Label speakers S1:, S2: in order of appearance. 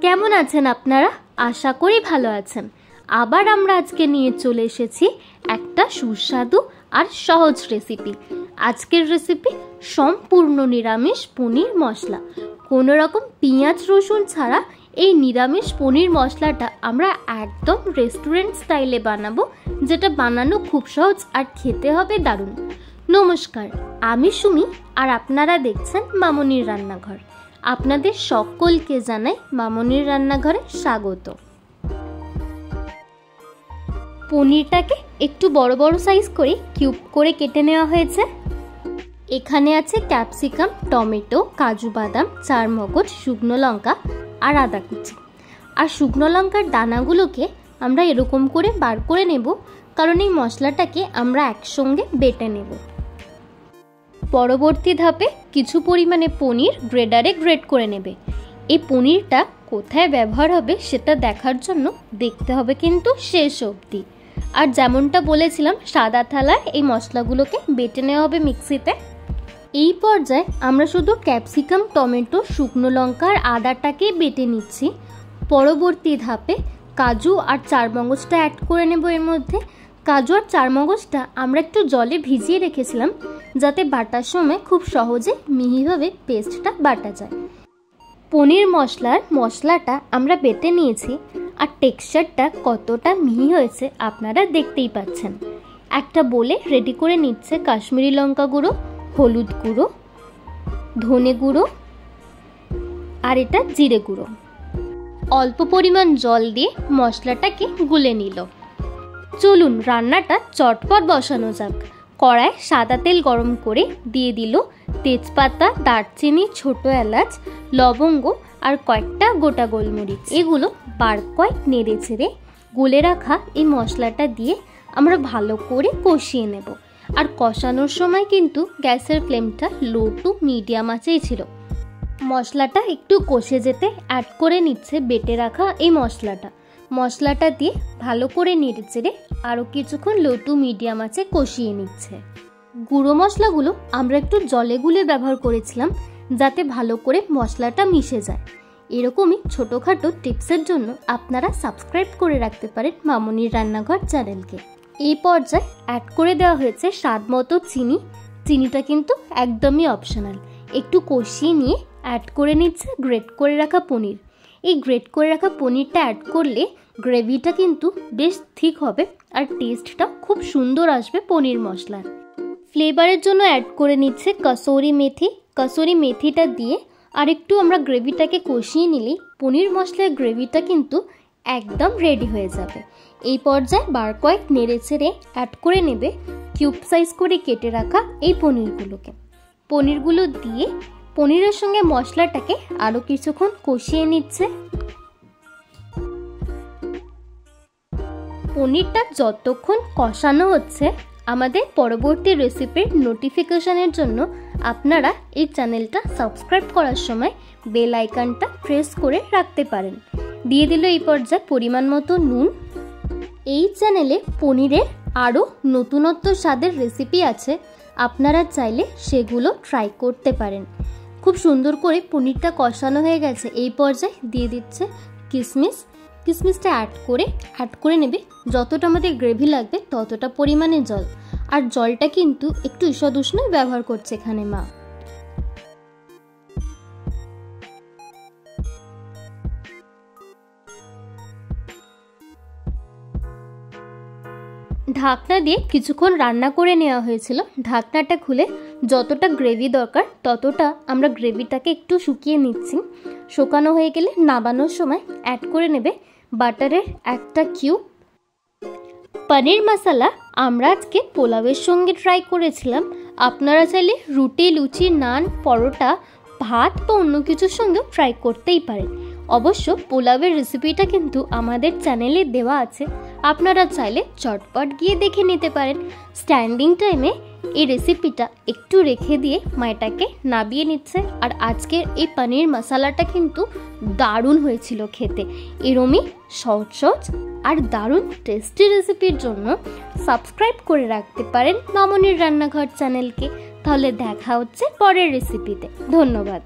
S1: কেমন আছেন আপনারা? আশা করি ভালো আছেন। আবার আমরা আজকে নিয়ে চলে এসেছি একটা সুস্বাদু আর সহজ রেসিপি। আজকের রেসিপি সম্পূর্ণ নিরামিষ পনির মশলা। কোনো রকম পেঁয়াজ রসুন ছাড়া এই নিরামিষ পনির মশলাটা আমরা একদম রেস্টুরেন্ট স্টাইলে বানাবো, যেটা বানানো খুব সহজ আর খেতে হবে দারুণ। নমস্কার, আমি সুমি আর আপনারা দেখছেন মামনির রান্নাঘর। আপনাদের সকলকে জানাই মামনির রান্নাঘরে স্বাগত। পনিরটাকে একটু বড় বড় সাইজ করে কিউব করে কেটে নেওয়া হয়েছে। এখানে আছে ক্যাপসিকাম, টমেটো, কাজু বাদাম, চারমগজ, শুকনো লঙ্কা আর আদা কুচি। আর শুকনো লঙ্কার দানাগুলোকে আমরা এরকম করে বার করে নেব, কারণ এই মশলাটাকে আমরা একসঙ্গে বেটে নেব। পরবর্তী ধাপে কিছু পরিমাণে পনির গ্রেডারে গ্রেড করে নেবে। এই পনিরটা কোথায় ব্যবহার হবে সেটা দেখার জন্য দেখতে হবে কিন্তু শেষ অবধি। আর যেমনটা বলেছিলাম, সাদা থালায় এই মশলাগুলোকে বেটে নেওয়া হবে মিক্সিতে। এই পর্যায়ে আমরা শুধু ক্যাপসিকাম, টমেটো, শুকনো লঙ্কা আর আদাটাকে বেটে নিচ্ছি। পরবর্তী ধাপে কাজু আর চারমগজটা অ্যাড করে নেব এর মধ্যে। কাজু আর চারমগজটা আমরা একটু জলে ভিজিয়ে রেখেছিলাম, যাতে বাটার সময় খুব সহজে মিহিভাবে পেস্টটা বাটা যায়। পনির মশলাটা আমরা বেটে নিয়েছি, আর টেক্সচারটা কতটা মিহি হয়েছে আপনারা দেখতেই পাচ্ছেন। একটা বোলে রেডি করে নিচ্ছে কাশ্মীরি লঙ্কা গুঁড়ো, হলুদ গুঁড়ো, ধনে গুঁড়ো আর এটা জিরে গুঁড়ো। অল্প পরিমাণ জল দিয়ে মশলাটাকে গুলে নিল। চলুন রান্নাটা চটপট বসানো যাক। কড়ায় সাদা তেল গরম করে দিয়ে দিল তেজপাতা, দারচিনি, ছোট এলাচ, লবঙ্গ আর কয়েকটা গোটা গোলমরিচ। এগুলো বার কয়েক নেড়ে ছেড়ে গুলে রাখা এই মশলাটা দিয়ে আমরা ভালো করে কষিয়ে নেব। আর কষানোর সময় কিন্তু গ্যাসের ফ্লেমটা লো টু মিডিয়াম আঁচেই ছিল। মশলাটা একটু কষে যেতে অ্যাড করে নিচ্ছে বেটে রাখা এই মশলাটা দিয়ে ভালো করে নেড়ে চেড়ে আরও কিছুক্ষণ লো টু মিডিয়াম আঁচে কষিয়ে নিচ্ছে। গুঁড়ো মশলাগুলো আমরা একটু জলে গুলে ব্যবহার করেছিলাম, যাতে ভালো করে মশলাটা মিশে যায়। এরকমই ছোটোখাটো টিপসের জন্য আপনারা সাবস্ক্রাইব করে রাখতে পারেন মামনির রান্নাঘর চ্যানেলকে। এই পর্যায়ে অ্যাড করে দেওয়া হয়েছে স্বাদ মতো চিনি। চিনিটা কিন্তু একদমই অপশনাল। একটু কষিয়ে নিয়ে অ্যাড করে নিচ্ছে গ্রেট করে রাখা পনির। এই গ্রেট করে রাখা পনিরটা অ্যাড করলে গ্রেভিটা কিন্তু বেশ ঠিক হবে আর টেস্টটা খুব সুন্দর আসবে পনির মশলার। ফ্লেভারের জন্য অ্যাড করে নিচ্ছে কসুরি মেথি। কসুরি মেথিটা দিয়ে আর একটু আমরা গ্রেভিটাকে কষিয়ে নিলেই পনির মশলার গ্রেভিটা কিন্তু একদম রেডি হয়ে যাবে। এই পর্যায়ে বার কয়েক নেড়ে ছেড়ে অ্যাড করে নেবে কিউব সাইজ করে কেটে রাখা এই পনিরগুলো দিয়ে পনিরের সঙ্গে মশলাটাকে আরও কিছুক্ষণ কষিয়ে নিচ্ছে। পনিরটা যতক্ষণ কষানো হচ্ছে, আমাদের পরবর্তী রেসিপির নোটিফিকেশনের জন্য আপনারা এই চ্যানেলটা সাবস্ক্রাইব করার সময় বেল আইকনটা প্রেস করে রাখতে পারেন। দিয়ে দিল এই পর্যায়ে পরিমাণ মতো নুন। এই চ্যানেলে পনিরের আরও নতুনত্ব স্বাদের রেসিপি আছে, আপনারা চাইলে সেগুলো ট্রাই করতে পারেন। খুব সুন্দর করে পনিরটা কষানো হয়ে গেছে। এই পর্যায়ে দিয়ে দিচ্ছে কিশমিশটা অ্যাড করে নেবে যতটা আমাদের গ্রেভি লাগবে ততটা পরিমাণে জল। আর জলটা কিন্তু একটু ঈষৎ উষ্ণ ব্যবহার করছে এখানে মা। ঢাকনা দিয়ে কিছুক্ষণ রান্না করে নেওয়া হয়েছিল। ঢাকনাটা খুলে যতটা গ্রেভি দরকার ততটা আমরা গ্রেভিটাকে একটু শুকিয়ে নিচ্ছি। শুকানো হয়ে গেলে নামানোর সময় অ্যাড করে নেবে বাটারের একটা কিউব। পনির মশলা আমরা আজকে পোলাওয়ের সঙ্গে ট্রাই করেছিলাম। আপনারা চাইলে রুটি, লুচি, নান, পরোটা, ভাত বা অন্য কিছুর সঙ্গেও ট্রাই করতেই পারেন। অবশ্য পোলাওয়ের রেসিপিটা কিন্তু আমাদের চ্যানেলে দেওয়া আছে, আপনারা চাইলে চটপট গিয়ে দেখে নিতে পারেন। স্ট্যান্ডিং টাইমে এই রেসিপিটা একটু রেখে দিয়ে মায়েটাকে নাবিয়ে নিচ্ছে। আর আজকের এই পনির মশলাটা কিন্তু দারুণ হয়েছিল খেতে। এরমই সহজ আর দারুণ টেস্টি রেসিপির জন্য সাবস্ক্রাইব করে রাখতে পারেন মামনির রান্নাঘর চ্যানেলকে। তাহলে দেখা হচ্ছে পরের রেসিপিতে। ধন্যবাদ।